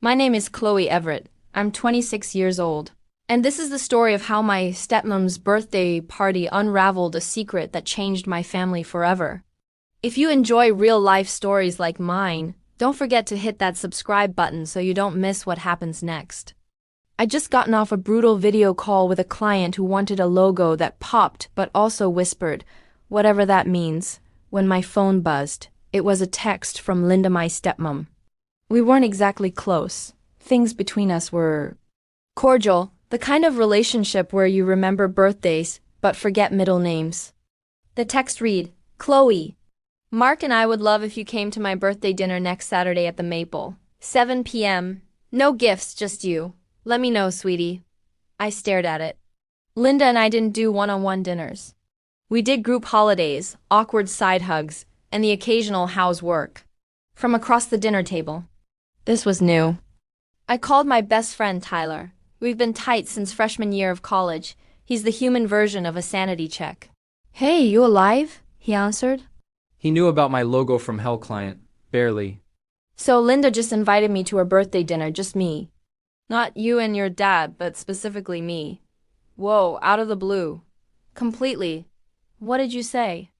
My name is Chloe Everett. I'm 26 years old. And this is the story of how my stepmom's birthday party unraveled a secret that changed my family forever. If you enjoy real-life stories like mine, don't forget to hit that subscribe button so you don't miss what happens next. I just gotten off a brutal video call with a client who wanted a logo that popped but also whispered, whatever that means. When my phone buzzed, it was a text from Linda, my stepmom. We weren't exactly close. Things between us were cordial, the kind of relationship where you remember birthdays but forget middle names. The text read, Chloe, Mark and I would love if you came to my birthday dinner next Saturday at the Maple. 7 p.m. No gifts, just you. Let me know, sweetie. I stared at it. Linda and I didn't do one-on-one dinners. We did group holidays, awkward side hugs, and the occasional how's work from across the dinner table. This was new. I called my best friend Tyler. We've been tight since freshman year of college. He's the human version of a sanity check. Hey, you alive? He answered. He knew about my logo from hell client. Barely. So Linda just invited me to her birthday dinner, just me. Not you and your dad, but specifically me. Whoa, out of the blue. Completely. What did you say?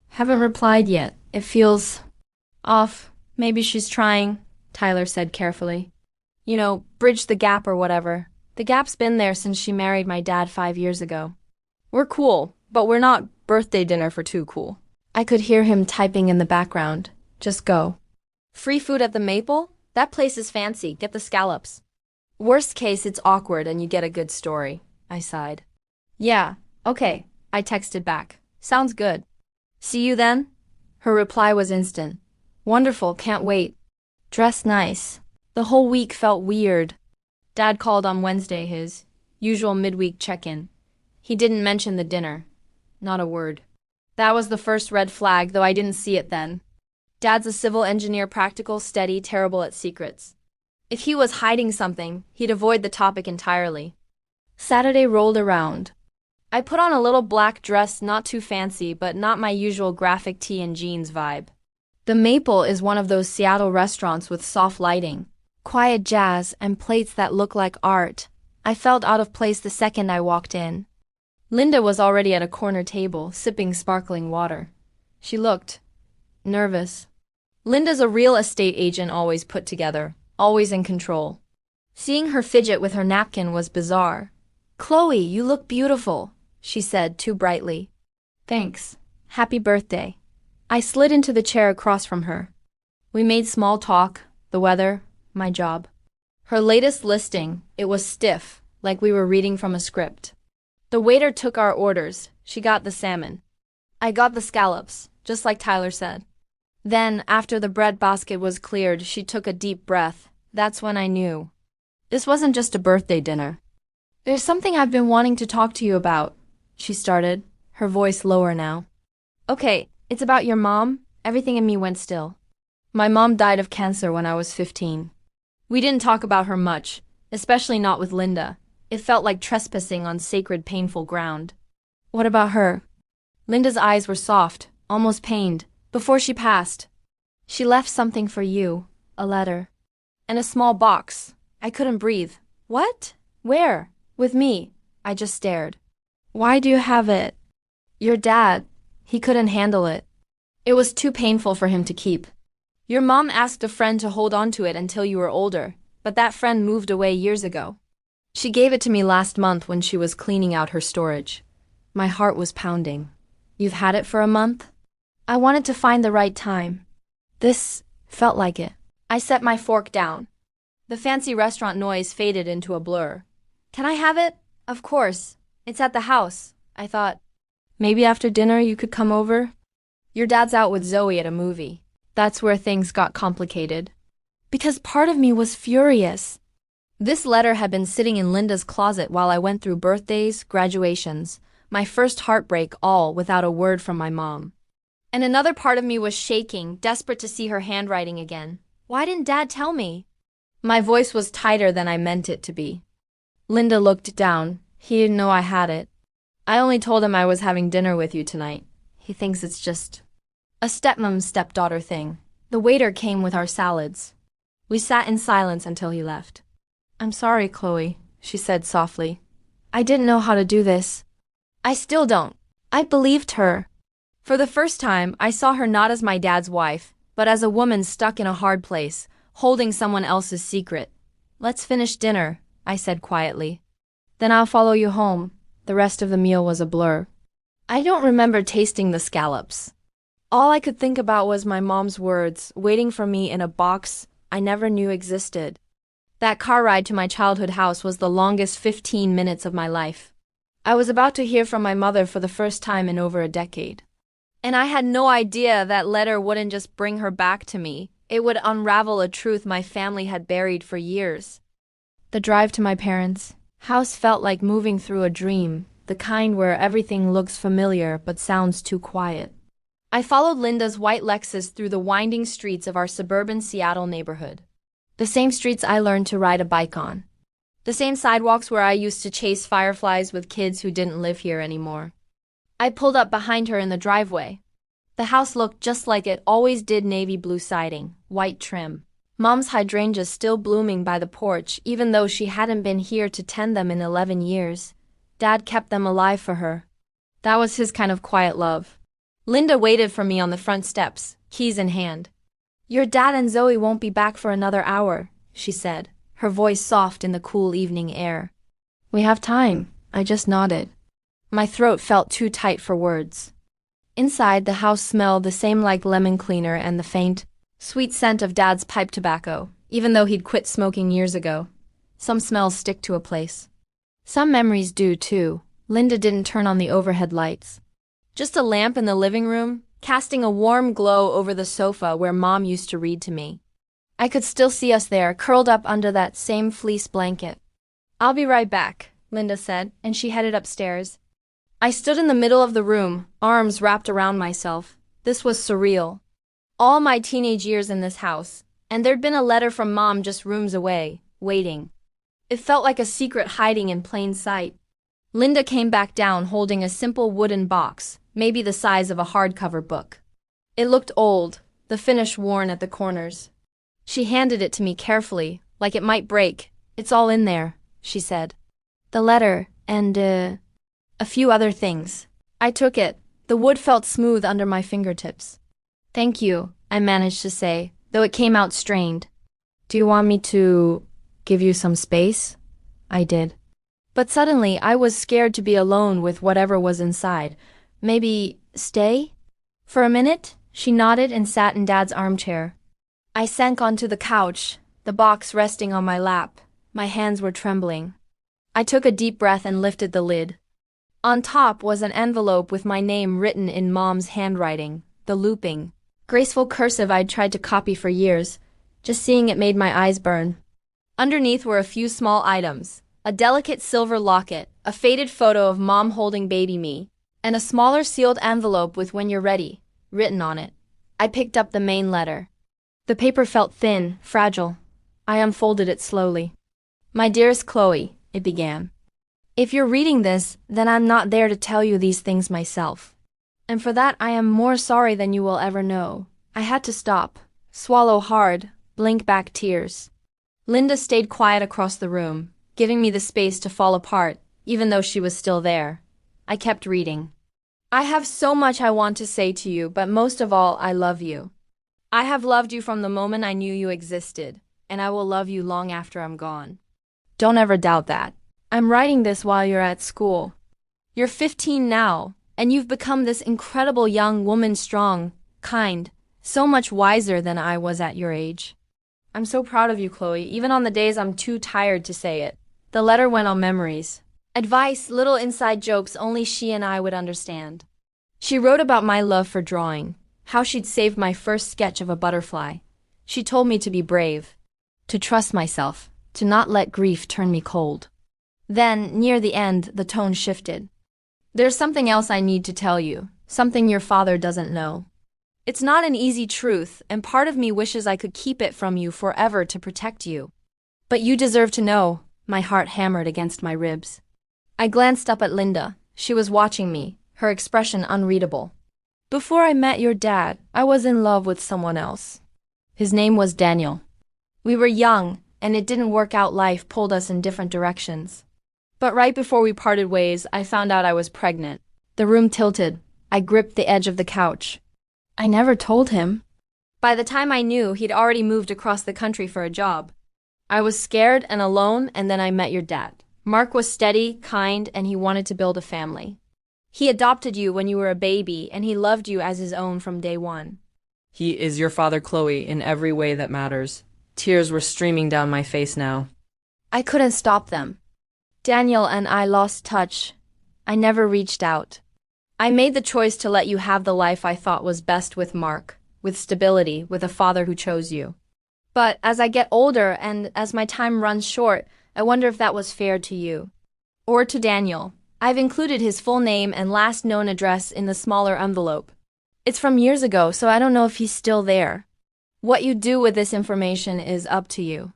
Haven't replied yet. It feels off. Maybe she's trying, Tyler said carefully. You know, bridge the gap or whatever. The gap's been there since she married my dad 5 years ago. We're cool, but we're not birthday dinner for too cool. I could hear him typing in the background. Just go. Free food at the Maple? That place is fancy. Get the scallops. Worst case, it's awkward and you get a good story, I sighed. Yeah, okay, I texted back. Sounds good. See you then? Her reply was instant. Wonderful, can't wait. Dress nice. The whole week felt weird. Dad called on Wednesday, his usual midweek check-in. He didn't mention the dinner. Not a word. That was the first red flag, though I didn't see it then. Dad's a civil engineer, practical, steady, terrible at secrets. If he was hiding something, he'd avoid the topic entirely. Saturday rolled around. I put on a little black dress, not too fancy, but not my usual graphic tee and jeans vibe. The Maple is one of those Seattle restaurants with soft lighting, quiet jazz, and plates that look like art. I felt out of place the second I walked in. Linda was already at a corner table, sipping sparkling water. She looked nervous. Linda's a real estate agent, always put together, always in control. Seeing her fidget with her napkin was bizarre. Chloe, you look beautiful, she said too brightly. Thanks. Happy birthday. I slid into the chair across from her. We made small talk, the weather, my job. Her latest listing, it was stiff, like we were reading from a script. The waiter took our orders. She got the salmon. I got the scallops, just like Tyler said. Then, after the bread basket was cleared, she took a deep breath. That's when I knew. This wasn't just a birthday dinner. There's something I've been wanting to talk to you about, she started, her voice lower now. Okay, it's about your mom. Everything in me went still. My mom died of cancer when I was 15. We didn't talk about her much, especially not with Linda. It felt like trespassing on sacred, painful ground. What about her? Linda's eyes were soft, almost pained. Before she passed, she left something for you, a letter. And a small box. I couldn't breathe. What? Where? With me. I just stared. Why do you have it? Your dad. He couldn't handle it. It was too painful for him to keep. Your mom asked a friend to hold on to it until you were older, but that friend moved away years ago. She gave it to me last month when she was cleaning out her storage. My heart was pounding. You've had it for a month? I wanted to find the right time. This felt like it. I set my fork down. The fancy restaurant noise faded into a blur. Can I have it? Of course. It's at the house. I thought, maybe after dinner you could come over? Your dad's out with Zoe at a movie. That's where things got complicated. Because part of me was furious. This letter had been sitting in Linda's closet while I went through birthdays, graduations, my first heartbreak, all without a word from my mom. And another part of me was shaking, desperate to see her handwriting again. Why didn't Dad tell me? My voice was tighter than I meant it to be. Linda looked down. He didn't know I had it. I only told him I was having dinner with you tonight. He thinks it's just a stepmom-stepdaughter thing. The waiter came with our salads. We sat in silence until he left. "I'm sorry, Chloe," she said softly. "I didn't know how to do this." I still don't. I believed her. For the first time, I saw her not as my dad's wife, but as a woman stuck in a hard place, holding someone else's secret. "Let's finish dinner," I said quietly. "Then I'll follow you home." The rest of the meal was a blur. I don't remember tasting the scallops. All I could think about was my mom's words, waiting for me in a box I never knew existed. That car ride to my childhood house was the longest 15 minutes of my life. I was about to hear from my mother for the first time in over a decade. And I had no idea that letter wouldn't just bring her back to me. It would unravel a truth my family had buried for years. The drive to my parents' house felt like moving through a dream, the kind where everything looks familiar but sounds too quiet. I followed Linda's white Lexus through the winding streets of our suburban Seattle neighborhood. The same streets I learned to ride a bike on. The same sidewalks where I used to chase fireflies with kids who didn't live here anymore. I pulled up behind her in the driveway. The house looked just like it always did, navy blue siding, white trim. Mom's hydrangeas still blooming by the porch, even though she hadn't been here to tend them in 11 years. Dad kept them alive for her. That was his kind of quiet love. Linda waited for me on the front steps, keys in hand. "Your dad and Zoe won't be back for another hour," she said, her voice soft in the cool evening air. "We have time," I just nodded. My throat felt too tight for words. Inside, the house smelled the same, like lemon cleaner and the faint, sweet scent of Dad's pipe tobacco, even though he'd quit smoking years ago. Some smells stick to a place. Some memories do too. Linda didn't turn on the overhead lights. Just a lamp in the living room, casting a warm glow over the sofa where Mom used to read to me. I could still see us there, curled up under that same fleece blanket. "I'll be right back," Linda said, and she headed upstairs. I stood in the middle of the room, arms wrapped around myself. This was surreal. All my teenage years in this house, and there'd been a letter from Mom just rooms away, waiting. It felt like a secret hiding in plain sight. Linda came back down holding a simple wooden box, maybe the size of a hardcover book. It looked old, the finish worn at the corners. She handed it to me carefully, like it might break. "It's all in there," she said. "The letter, and, a few other things." I took it. The wood felt smooth under my fingertips. "Thank you," I managed to say, though it came out strained. "Do you want me to give you some space?" I did. But suddenly, I was scared to be alone with whatever was inside. "Maybe stay?" For a minute, she nodded and sat in Dad's armchair. I sank onto the couch, the box resting on my lap. My hands were trembling. I took a deep breath and lifted the lid. On top was an envelope with my name written in Mom's handwriting, the looping, graceful cursive I'd tried to copy for years. Just seeing it made my eyes burn. Underneath were a few small items: a delicate silver locket, a faded photo of Mom holding baby me, and a smaller sealed envelope with "When you're ready" written on it. I picked up the main letter. The paper felt thin, fragile. I unfolded it slowly. "My dearest Chloe," it began. "If you're reading this, then I'm not there to tell you these things myself. And for that I am more sorry than you will ever know." I had to stop, swallow hard, blink back tears. Linda stayed quiet across the room, giving me the space to fall apart, even though she was still there. I kept reading. "I have so much I want to say to you, but most of all, I love you. I have loved you from the moment I knew you existed, and I will love you long after I'm gone. Don't ever doubt that. I'm writing this while you're at school. You're 15 now, and you've become this incredible young woman, strong, kind, so much wiser than I was at your age. I'm so proud of you, Chloe, even on the days I'm too tired to say it." The letter went on memories. Advice, little inside jokes only she and I would understand. She wrote about my love for drawing, how she'd saved my first sketch of a butterfly. She told me to be brave, to trust myself, to not let grief turn me cold. Then, near the end, the tone shifted. "There's something else I need to tell you, something your father doesn't know. It's not an easy truth, and part of me wishes I could keep it from you forever to protect you. But you deserve to know." My heart hammered against my ribs. I glanced up at Linda. She was watching me, her expression unreadable. "Before I met your dad, I was in love with someone else. His name was Daniel. We were young, and it didn't work out. Life pulled us in different directions. But right before we parted ways, I found out I was pregnant. The room tilted. I gripped the edge of the couch. I never told him. By the time I knew, he'd already moved across the country for a job. I was scared and alone, and then I met your dad. Mark was steady, kind, and he wanted to build a family. He adopted you when you were a baby, and he loved you as his own from day one. He is your father, Chloe, in every way that matters. Tears were streaming down my face now. I couldn't stop them. Daniel and I lost touch. I never reached out. I made the choice to let you have the life I thought was best with Mark, with stability, with a father who chose you. But as I get older and as my time runs short, I wonder if that was fair to you. Or to Daniel. I've included his full name and last known address in the smaller envelope. It's from years ago, so I don't know if he's still there. What you do with this information is up to you.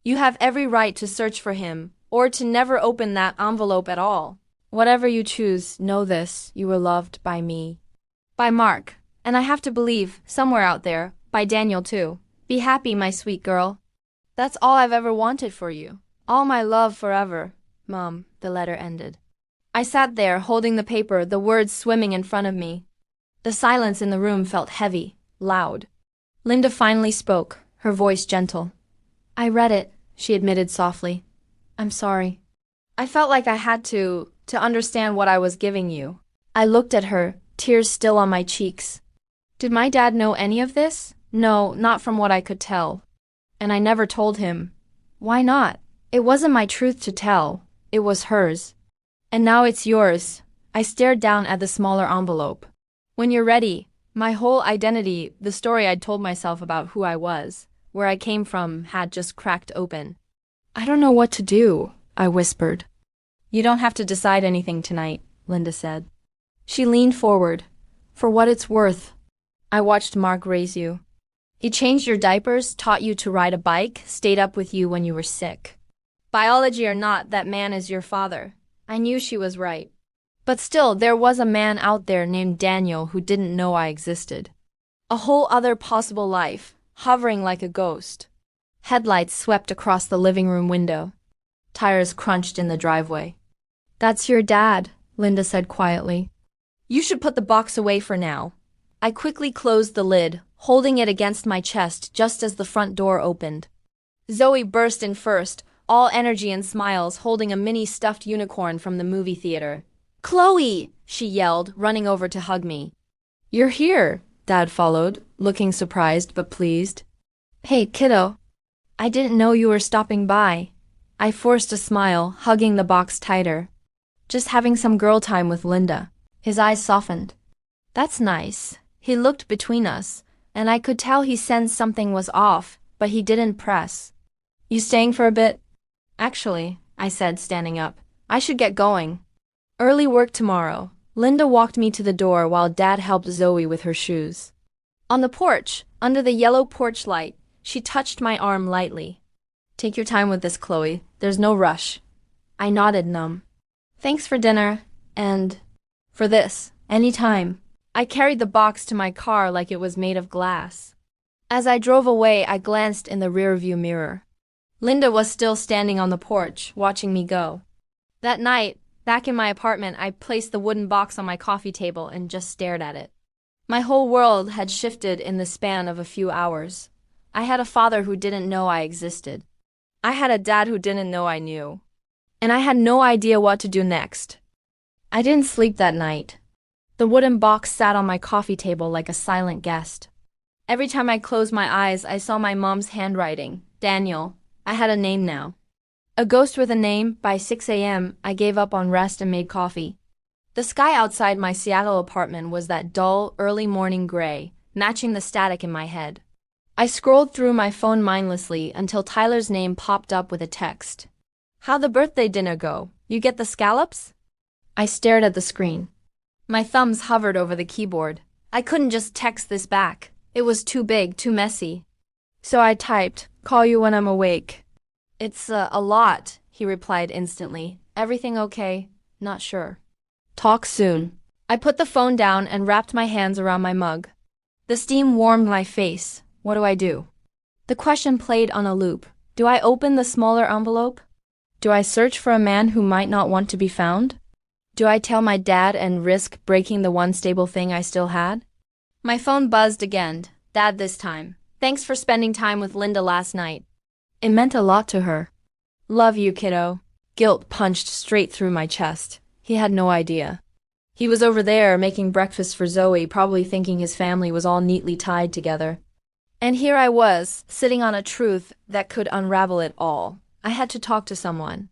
You have every right to search for him, or to never open that envelope at all. Whatever you choose, know this, you were loved by me. By Mark, and I have to believe, somewhere out there, by Daniel too. Be happy, my sweet girl. That's all I've ever wanted for you. All my love forever. Mom, the letter ended. I sat there, holding the paper, the words swimming in front of me. The silence in the room felt heavy, loud. Linda finally spoke, her voice gentle. I read it, she admitted softly. I'm sorry. I felt like I had to understand what I was giving you. I looked at her, tears still on my cheeks. Did my dad know any of this? No, not from what I could tell. And I never told him. Why not? It wasn't my truth to tell. It was hers. And now it's yours. I stared down at the smaller envelope. When you're ready, my whole identity, the story I'd told myself about who I was, where I came from, had just cracked open. I don't know what to do, I whispered. You don't have to decide anything tonight, Linda said. She leaned forward. For what it's worth. I watched Mark raise you. He changed your diapers, taught you to ride a bike, stayed up with you when you were sick. Biology or not, that man is your father. I knew she was right. But still, there was a man out there named Daniel who didn't know I existed. A whole other possible life, hovering like a ghost. Headlights swept across the living room window. Tires crunched in the driveway. That's your dad, Linda said quietly. You should put the box away for now. I quickly closed the lid, holding it against my chest just as the front door opened. Zoe burst in first, all energy and smiles, holding a mini stuffed unicorn from the movie theater. Chloe! She yelled, running over to hug me. You're here, Dad followed, looking surprised but pleased. Hey, kiddo. I didn't know you were stopping by. I forced a smile, hugging the box tighter. Just having some girl time with Linda. His eyes softened. That's nice. He looked between us, and I could tell he sensed something was off, but he didn't press. You staying for a bit? Actually, I said, standing up, I should get going. Early work tomorrow. Linda walked me to the door while Dad helped Zoe with her shoes. On the porch, under the yellow porch light, she touched my arm lightly. Take your time with this, Chloe. There's no rush. I nodded numb. Thanks for dinner, and for this, any time. I carried the box to my car like it was made of glass. As I drove away, I glanced in the rearview mirror. Linda was still standing on the porch, watching me go. That night, back in my apartment, I placed the wooden box on my coffee table and just stared at it. My whole world had shifted in the span of a few hours. I had a father who didn't know I existed. I had a dad who didn't know I knew. And I had no idea what to do next. I didn't sleep that night. The wooden box sat on my coffee table like a silent guest. Every time I closed my eyes, I saw my mom's handwriting. Daniel. I had a name now. A ghost with a name. By 6 a.m., I gave up on rest and made coffee. The sky outside my Seattle apartment was that dull, early morning gray, matching the static in my head. I scrolled through my phone mindlessly until Tyler's name popped up with a text. How'd the birthday dinner go? You get the scallops? I stared at the screen. My thumbs hovered over the keyboard. I couldn't just text this back. It was too big, too messy. So I typed, call you when I'm awake. It's a lot, he replied instantly. Everything okay? Not sure. Talk soon. I put the phone down and wrapped my hands around my mug. The steam warmed my face. What do I do? The question played on a loop. Do I open the smaller envelope? Do I search for a man who might not want to be found? Do I tell my dad and risk breaking the one stable thing I still had? My phone buzzed again. Dad this time. Thanks for spending time with Linda last night. It meant a lot to her. Love you, kiddo. Guilt punched straight through my chest. He had no idea. He was over there making breakfast for Zoe, probably thinking his family was all neatly tied together. And here I was, sitting on a truth that could unravel it all. I had to talk to someone.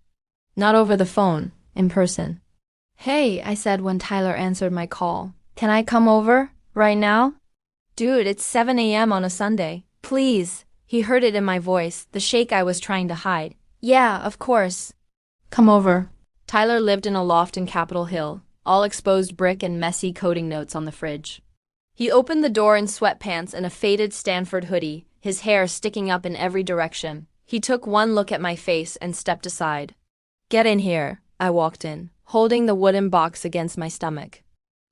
Not over the phone, in person. Hey, I said when Tyler answered my call. Can I come over? Right now? Dude, it's 7 a.m. on a Sunday. Please. He heard it in my voice, the shake I was trying to hide. Yeah, of course. Come over. Tyler lived in a loft in Capitol Hill, all exposed brick and messy coating notes on the fridge. He opened the door in sweatpants and a faded Stanford hoodie, his hair sticking up in every direction. He took one look at my face and stepped aside. Get in here, I walked in, holding the wooden box against my stomach.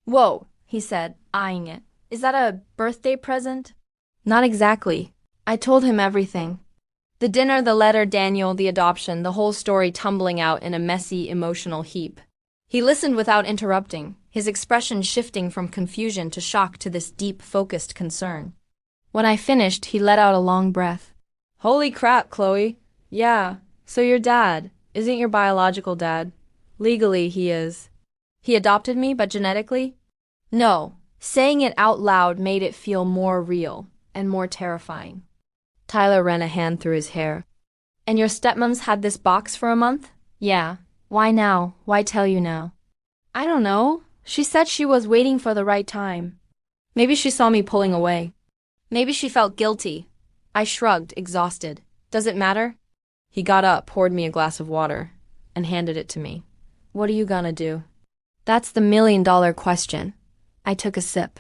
Whoa, he said, eyeing it. Is that a birthday present? Not exactly. I told him everything. The dinner, the letter, Daniel, the adoption, the whole story tumbling out in a messy, emotional heap. He listened without interrupting, his expression shifting from confusion to shock to this deep, focused concern. When I finished, he let out a long breath. Holy crap, Chloe. Yeah, so your dad isn't your biological dad. Legally, he is. He adopted me, but genetically? No. Saying it out loud made it feel more real and more terrifying. Tyler ran a hand through his hair. And your stepmom's had this box for a month? Yeah. Why now? Why tell you now? I don't know. She said she was waiting for the right time. Maybe she saw me pulling away. Maybe she felt guilty. I shrugged, exhausted. Does it matter? He got up, poured me a glass of water, and handed it to me. What are you gonna do? That's the million-dollar question. I took a sip.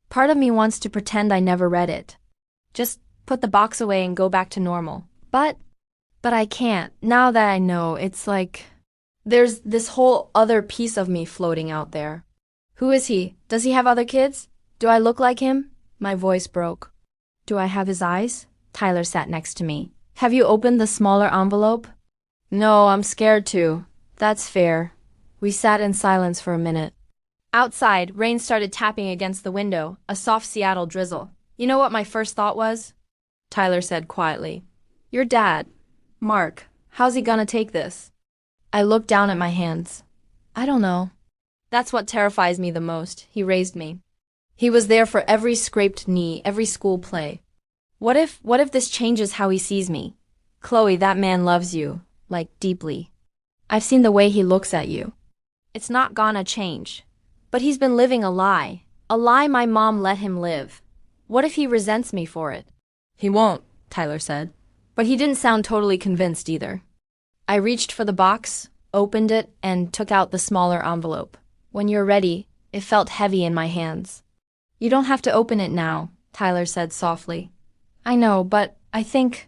Part of me wants to pretend I never read it. Just put the box away and go back to normal. But I can't. Now that I know, it's like there's this whole other piece of me floating out there. Who is he? Does he have other kids? Do I look like him? My voice broke. Do I have his eyes? Tyler sat next to me. Have you opened the smaller envelope? No, I'm scared to. That's fair. We sat in silence for a minute. Outside, rain started tapping against the window, a soft Seattle drizzle. You know what my first thought was? Tyler said quietly. Your dad. Mark. How's he gonna take this? I looked down at my hands. I don't know. That's what terrifies me the most. He raised me. He was there for every scraped knee, every school play. What if this changes how he sees me? Chloe, that man loves you, like, deeply. I've seen the way he looks at you. It's not gonna change. But he's been living a lie my mom let him live. What if he resents me for it? He won't, Tyler said. But he didn't sound totally convinced either. I reached for the box, opened it, and took out the smaller envelope. When you're ready, it felt heavy in my hands. You don't have to open it now, Tyler said softly. I know, but I think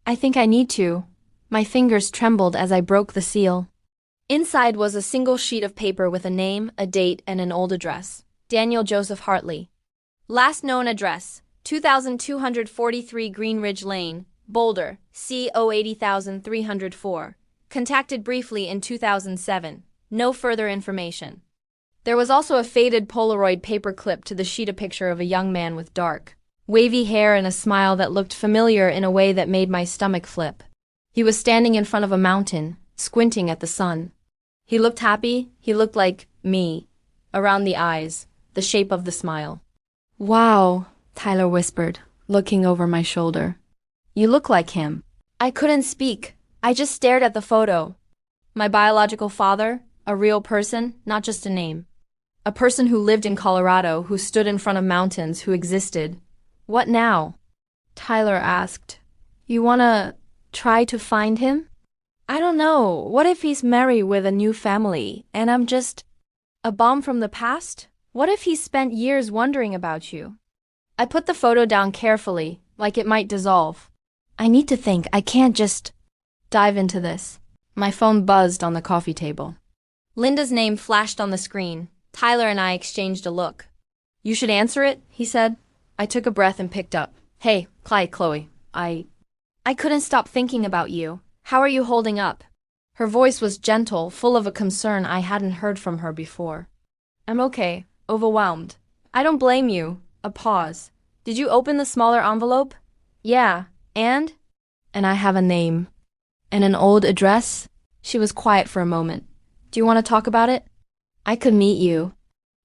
I need to. My fingers trembled as I broke the seal. Inside was a single sheet of paper with a name, a date, and an old address. Daniel Joseph Hartley. Last known address, 2243 Green Ridge Lane, Boulder, CO 80304. Contacted briefly in 2007. No further information. There was also a faded Polaroid paper clip to the sheet, a picture of a young man with dark, wavy hair and a smile that looked familiar in a way that made my stomach flip. He was standing in front of a mountain, squinting at the sun. He looked happy. He looked like me. Around the eyes, the shape of the smile. Wow, Tyler whispered, looking over my shoulder. You look like him. I couldn't speak. I just stared at the photo. My biological father, a real person, not just a name. A person who lived in Colorado, who stood in front of mountains, who existed. What now? Tyler asked. You wanna try to find him? I don't know. What if he's married with a new family, and I'm just a bomb from the past? What if he spent years wondering about you? I put the photo down carefully, like it might dissolve. I need to think. I can't just dive into this. My phone buzzed on the coffee table. Linda's name flashed on the screen. Tyler and I exchanged a look. You should answer it, he said. I took a breath and picked up. Hey, Chloe. I couldn't stop thinking about you. How are you holding up? Her voice was gentle, full of a concern I hadn't heard from her before. I'm okay, overwhelmed. I don't blame you. A pause. Did you open the smaller envelope? Yeah, and? And I have a name. And an old address? She was quiet for a moment. Do you want to talk about it? I could meet you.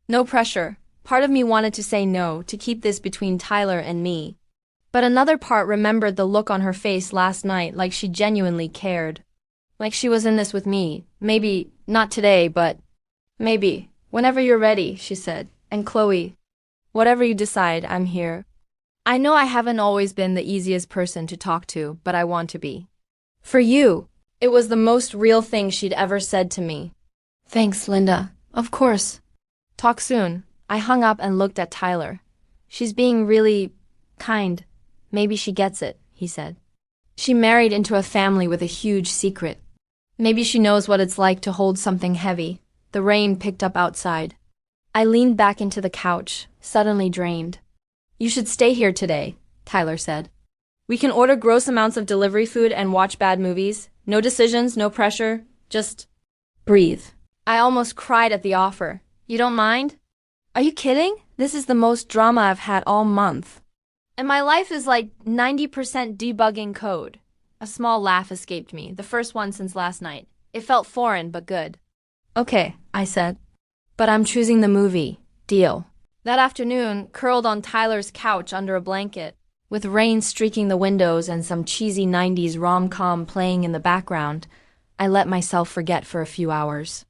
No pressure. Part of me wanted to say no, to keep this between Tyler and me. But another part remembered the look on her face last night, like she genuinely cared. Like she was in this with me. Maybe, not today, but maybe. Whenever you're ready, she said. And Chloe, whatever you decide, I'm here. I know I haven't always been the easiest person to talk to, but I want to be. For you. It was the most real thing she'd ever said to me. Thanks, Linda. Of course. Talk soon. I hung up and looked at Tyler. She's being really kind. Maybe she gets it, he said. She married into a family with a huge secret. Maybe she knows what it's like to hold something heavy. The rain picked up outside. I leaned back into the couch, suddenly drained. You should stay here today, Tyler said. We can order gross amounts of delivery food and watch bad movies. No decisions, no pressure. Just breathe. I almost cried at the offer. You don't mind? Are you kidding? This is the most drama I've had all month. And my life is like 90% debugging code. A small laugh escaped me, the first one since last night. It felt foreign, but good. Okay, I said. But I'm choosing the movie. Deal. That afternoon, curled on Tyler's couch under a blanket, with rain streaking the windows and some cheesy 90s rom-com playing in the background, I let myself forget for a few hours.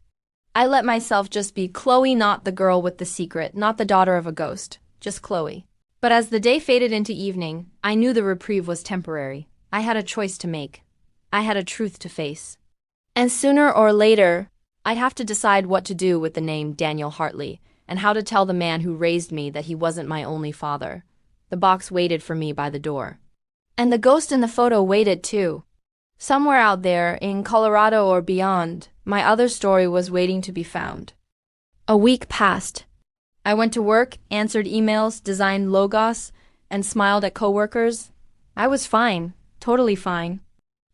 I let myself just be Chloe, not the girl with the secret, not the daughter of a ghost, just Chloe. But as the day faded into evening, I knew the reprieve was temporary. I had a choice to make. I had a truth to face. And sooner or later, I'd have to decide what to do with the name Daniel Hartley, and how to tell the man who raised me that he wasn't my only father. The box waited for me by the door. And the ghost in the photo waited too. Somewhere out there, in Colorado or beyond, my other story was waiting to be found. A week passed. I went to work, answered emails, designed logos, and smiled at coworkers. I was fine, totally fine.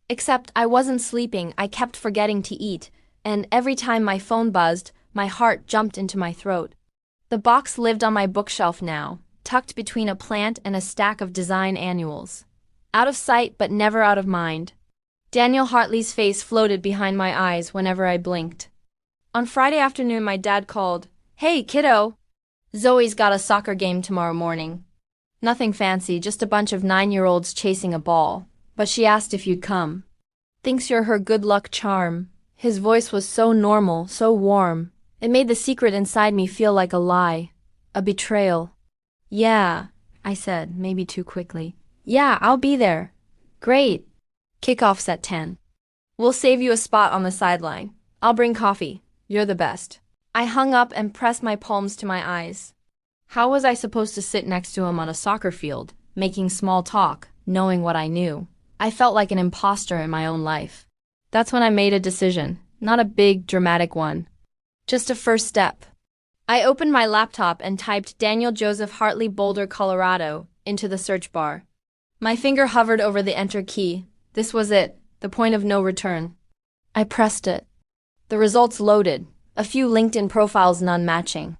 Except I wasn't sleeping, I kept forgetting to eat, and every time my phone buzzed, my heart jumped into my throat. The box lived on my bookshelf now, tucked between a plant and a stack of design annuals. Out of sight, but never out of mind. Daniel Hartley's face floated behind my eyes whenever I blinked. On Friday afternoon, my dad called. Hey, kiddo! Zoe's got a soccer game tomorrow morning. Nothing fancy, just a bunch of 9-year-olds chasing a ball. But she asked if you'd come. Thinks you're her good luck charm. His voice was so normal, so warm. It made the secret inside me feel like a lie. A betrayal. Yeah, I said, maybe too quickly. Yeah, I'll be there. Great. Kickoff's at 10. We'll save you a spot on the sideline. I'll bring coffee. You're the best. I hung up and pressed my palms to my eyes. How was I supposed to sit next to him on a soccer field, making small talk, knowing what I knew? I felt like an imposter in my own life. That's when I made a decision, not a big, dramatic one. Just a first step. I opened my laptop and typed Daniel Joseph Hartley, Boulder, Colorado, into the search bar. My finger hovered over the enter key. This was it, the point of no return. I pressed it. The results loaded, a few LinkedIn profiles none matching.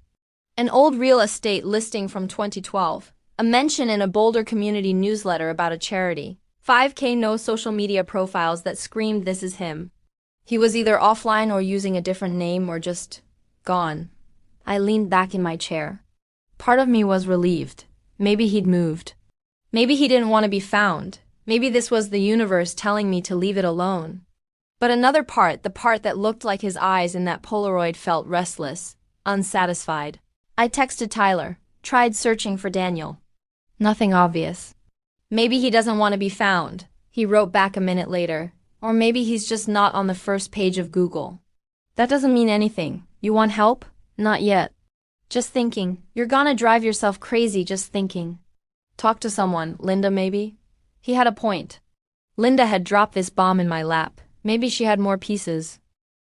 An old real estate listing from 2012, a mention in a Boulder community newsletter about a charity, 5K no social media profiles that screamed this is him. He was either offline or using a different name or just gone. I leaned back in my chair. Part of me was relieved. Maybe he'd moved. Maybe he didn't want to be found. Maybe this was the universe telling me to leave it alone. But another part, the part that looked like his eyes in that Polaroid, felt restless, unsatisfied. I texted Tyler, tried searching for Daniel. Nothing obvious. Maybe he doesn't want to be found, he wrote back a minute later. Or maybe he's just not on the first page of Google. That doesn't mean anything. You want help? Not yet. Just thinking. You're gonna drive yourself crazy just thinking. Talk to someone, Linda maybe? He had a point. Linda had dropped this bomb in my lap. Maybe she had more pieces.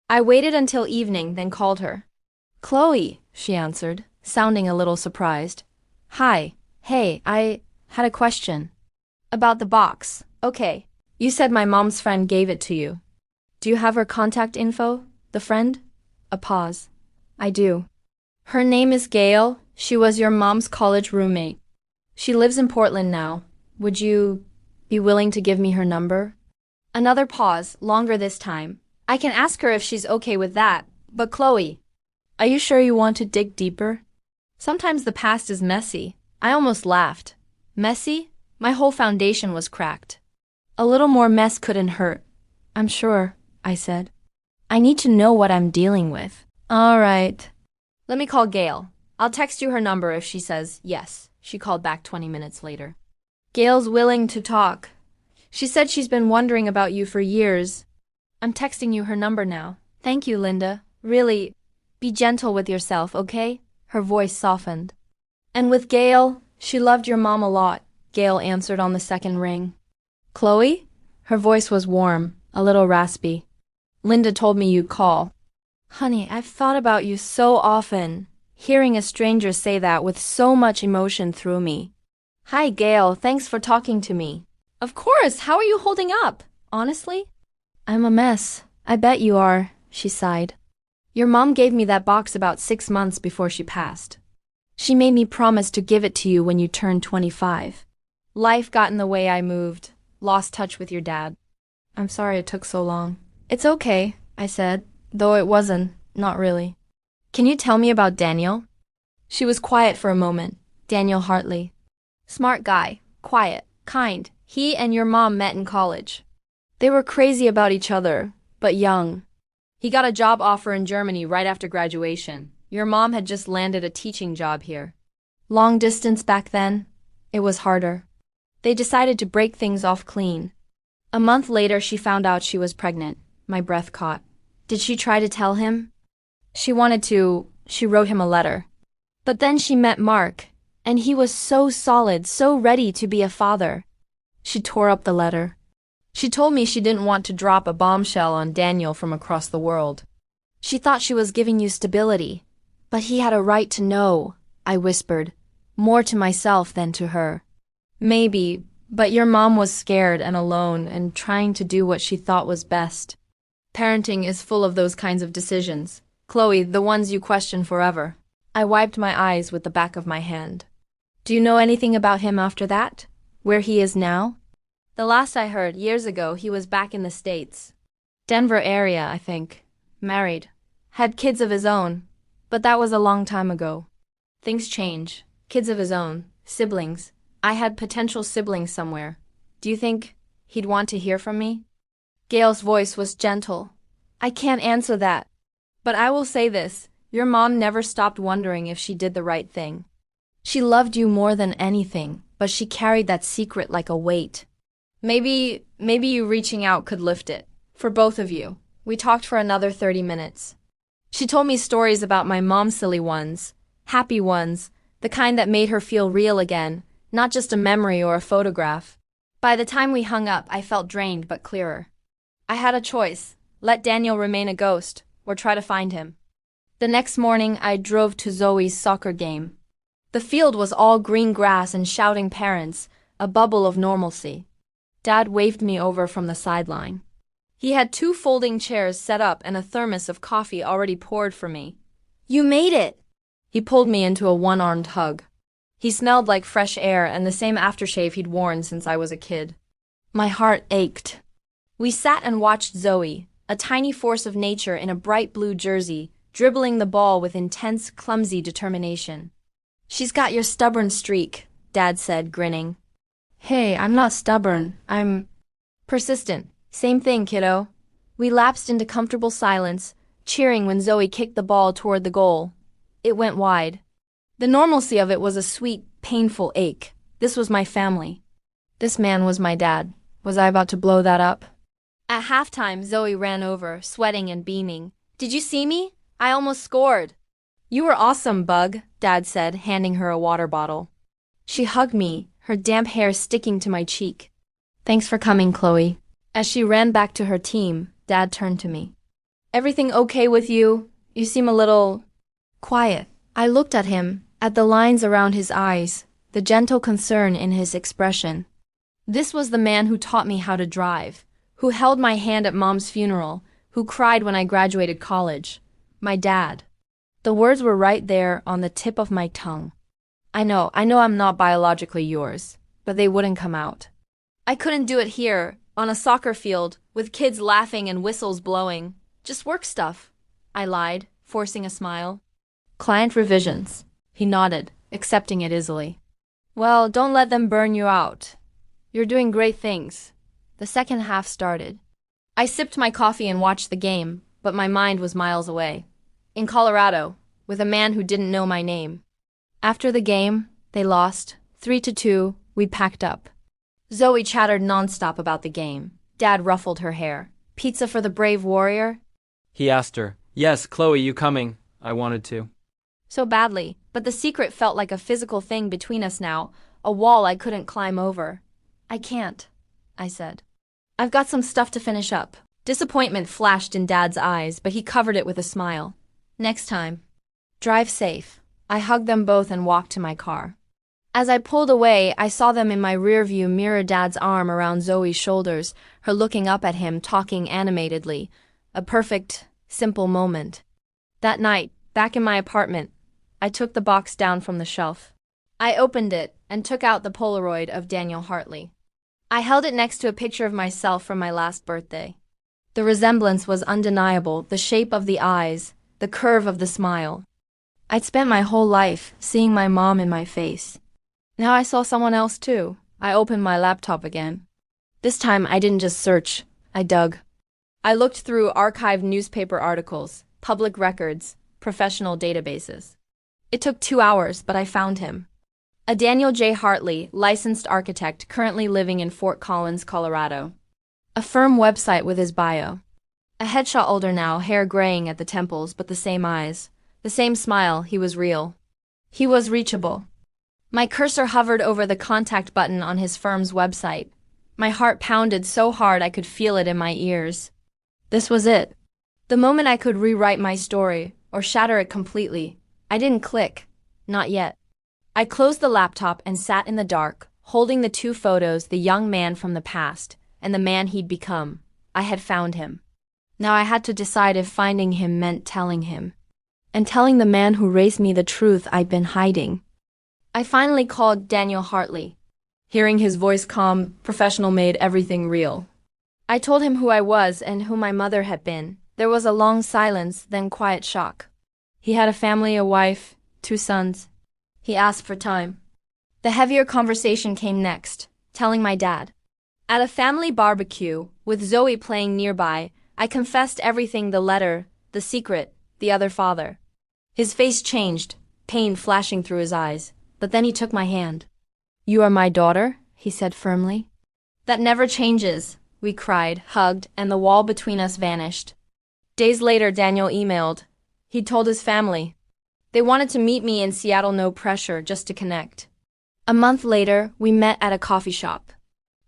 I waited until evening, then called her. Chloe, she answered, sounding a little surprised. Hi. Hey, I had a question. About the box. Okay. You said my mom's friend gave it to you. Do you have her contact info? The friend? A pause. I do. Her name is Gail. She was your mom's college roommate. She lives in Portland now. Would you be willing to give me her number? Another pause, longer this time. I can ask her if she's okay with that, but Chloe, are you sure you want to dig deeper? Sometimes the past is messy. I almost laughed. Messy? My whole foundation was cracked. A little more mess couldn't hurt. I'm sure, I said. I need to know what I'm dealing with. All right. Let me call Gail. I'll text you her number if she says yes. She called back 20 minutes later. Gail's willing to talk. She said she's been wondering about you for years. I'm texting you her number now. Thank you, Linda. Really, be gentle with yourself, okay? Her voice softened. And with Gail, she loved your mom a lot, Gail answered on the second ring. Chloe? Her voice was warm, a little raspy. Linda told me you'd call. Honey, I've thought about you so often. Hearing a stranger say that with so much emotion through me. Hi, Gail. Thanks for talking to me. Of course. How are you holding up? Honestly? I'm a mess. I bet you are, she sighed. Your mom gave me that box about 6 months before she passed. She made me promise to give it to you when you turned 25. Life got in the way. I moved, lost touch with your dad. I'm sorry it took so long. It's okay, I said, though it wasn't, not really. Can you tell me about Daniel? She was quiet for a moment. Daniel Hartley. Smart guy, quiet, kind. He and your mom met in college. They were crazy about each other, but young. He got a job offer in Germany right after graduation. Your mom had just landed a teaching job here. Long distance back then, it was harder. They decided to break things off clean. A month later, she found out she was pregnant. My breath caught. Did she try to tell him? She wanted to. She wrote him a letter. But then she met Mark, and he was so solid, so ready to be a father. She tore up the letter. She told me she didn't want to drop a bombshell on Daniel from across the world. She thought she was giving you stability. But he had a right to know, I whispered, more to myself than to her. Maybe, but your mom was scared and alone and trying to do what she thought was best. Parenting is full of those kinds of decisions. Chloe, the ones you question forever. I wiped my eyes with the back of my hand. Do you know anything about him after that? Where he is now? The last I heard, years ago, he was back in the States. Denver area, I think. Married. Had kids of his own. But that was a long time ago. Things change. Kids of his own. Siblings. I had potential siblings somewhere. Do you think he'd want to hear from me? Gail's voice was gentle. I can't answer that. But I will say this. Your mom never stopped wondering if she did the right thing. She loved you more than anything, but she carried that secret like a weight. Maybe you reaching out could lift it. For both of you. We talked for another 30 minutes. She told me stories about my mom's silly ones, happy ones, the kind that made her feel real again, not just a memory or a photograph. By the time we hung up, I felt drained but clearer. I had a choice. Let Daniel remain a ghost, or try to find him. The next morning, I drove to Zoe's soccer game. The field was all green grass and shouting parents, a bubble of normalcy. Dad waved me over from the sideline. He had 2 folding chairs set up and a thermos of coffee already poured for me. You made it! He pulled me into a one-armed hug. He smelled like fresh air and the same aftershave he'd worn since I was a kid. My heart ached. We sat and watched Zoe, a tiny force of nature in a bright blue jersey, dribbling the ball with intense, clumsy determination. She's got your stubborn streak, Dad said, grinning. Hey, I'm not stubborn. I'm persistent. Same thing, kiddo. We lapsed into comfortable silence, cheering when Zoe kicked the ball toward the goal. It went wide. The normalcy of it was a sweet, painful ache. This was my family. This man was my dad. Was I about to blow that up? At halftime, Zoe ran over, sweating and beaming. Did you see me? I almost scored. You were awesome, Bug, Dad said, handing her a water bottle. She hugged me, her damp hair sticking to my cheek. Thanks for coming, Chloe. As she ran back to her team, Dad turned to me. Everything okay with you? You seem a little quiet. I looked at him, at the lines around his eyes, the gentle concern in his expression. This was the man who taught me how to drive, who held my hand at Mom's funeral, who cried when I graduated college. My dad. The words were right there on the tip of my tongue. I know I'm not biologically yours, but they wouldn't come out. I couldn't do it here, on a soccer field, with kids laughing and whistles blowing. Just work stuff, I lied, forcing a smile. Client revisions. He nodded, accepting it easily. Well, don't let them burn you out. You're doing great things. The second half started. I sipped my coffee and watched the game, but my mind was miles away. In Colorado, with a man who didn't know my name. After the game, they lost. 3-2, we packed up. Zoe chattered nonstop about the game. Dad ruffled her hair. Pizza for the brave warrior? He asked her. Yes, Chloe, you coming? I wanted to. So badly, but the secret felt like a physical thing between us now, a wall I couldn't climb over. I can't, I said. I've got some stuff to finish up. Disappointment flashed in Dad's eyes, but he covered it with a smile. Next time. Drive safe. I hugged them both and walked to my car. As I pulled away, I saw them in my rearview mirror, Dad's arm around Zoe's shoulders, her looking up at him, talking animatedly. A perfect, simple moment. That night, back in my apartment, I took the box down from the shelf. I opened it and took out the Polaroid of Daniel Hartley. I held it next to a picture of myself from my last birthday. The resemblance was undeniable, the shape of the eyes, the curve of the smile. I'd spent my whole life seeing my mom in my face. Now I saw someone else too. I opened my laptop again. This time I didn't just search, I dug. I looked through archived newspaper articles, public records, professional databases. It took 2 hours, but I found him. A Daniel J. Hartley, licensed architect currently living in Fort Collins, Colorado. A firm website with his bio. A headshot, older now, hair graying at the temples, but the same eyes. The same smile. He was real. He was reachable. My cursor hovered over the contact button on his firm's website. My heart pounded so hard I could feel it in my ears. This was it. The moment I could rewrite my story, or shatter it completely. I didn't click. Not yet. I closed the laptop and sat in the dark, holding the 2 photos, the young man from the past, and the man he'd become. I had found him. Now I had to decide if finding him meant telling him. And telling the man who raised me the truth I'd been hiding. I finally called Daniel Hartley. Hearing his voice calm, professional made everything real. I told him who I was and who my mother had been. There was a long silence, then quiet shock. He had a family, a wife, 2 sons. He asked for time. The heavier conversation came next, telling my dad. At a family barbecue, with Zoe playing nearby, I confessed everything, the letter, the secret, the other father. His face changed, pain flashing through his eyes, but then he took my hand. You are my daughter, he said firmly. That never changes, we cried, hugged, and the wall between us vanished. Days later, Daniel emailed. He'd told his family. They wanted to meet me in Seattle, no pressure, just to connect. A month later, we met at a coffee shop.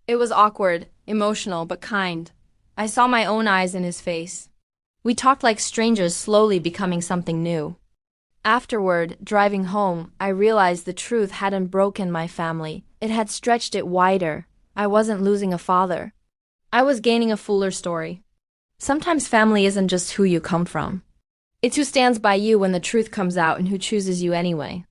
It was awkward, emotional, but kind. I saw my own eyes in his face. We talked like strangers, slowly becoming something new. Afterward, driving home, I realized the truth hadn't broken my family. It had stretched it wider. I wasn't losing a father. I was gaining a fuller story. Sometimes family isn't just who you come from. It's who stands by you when the truth comes out and who chooses you anyway.